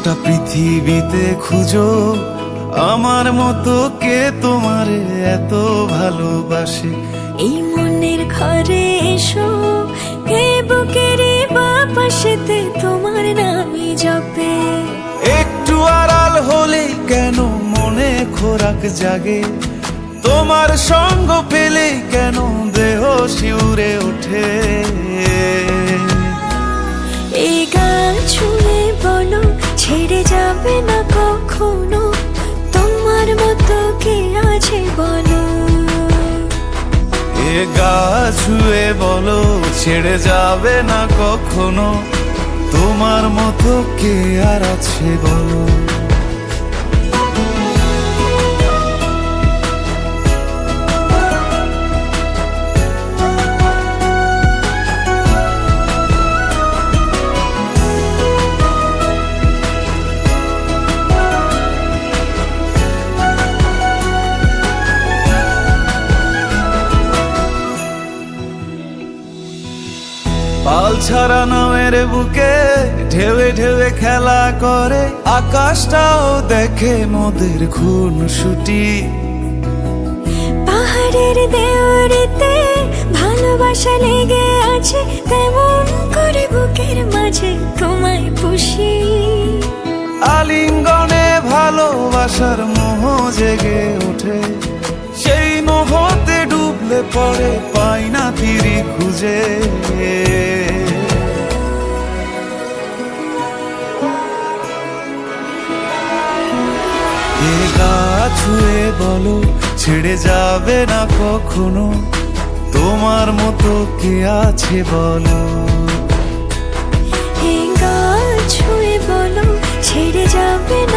গোটা পৃথিবীতে খুঁজো আমার মতো কে তোমারে এত ভালোবাসে। এই মনের ঘরে এসো, এই বুকের বাপাশেতে তোমার নামই জপে। একটু আড়াল হলেই কেন মনে খোরাক জাগে, তোমার সঙ্গ পেলেই কেন দেহ শিউরে ওঠে। এই গান ছুঁয়ে বলো ছেড়ে যাবে না কখনো, তোমার মতো কে আছে বলো। এ গা ছুঁয়ে বলো ছেড়ে যাবে না কখনো, তোমার মতো কে আর আছে বলো। পাল ছাড়া নামের বুকে ঢেউে ঢেউে খেলা করে, আকাশটাও দেখে মোদের খুনসুটি। পাহাড়ের দেওয়ারিতে ভালোবাসা লেগে আছে, তেমন করে বুকের মাঝে তোমায় পুষি। আলিঙ্গনে ভালোবাসার মোহ জেগে ওঠে, সেই মোহতে ডুবলে পড়ে পাই না তীরি খুঁজে। এ গা ছুঁয়ে বলো ছেড়ে যাবে না কখনো, তোমার মতো কে আছে বলো। এই গা ছুঁয়ে বলো ছেড়ে যাবে না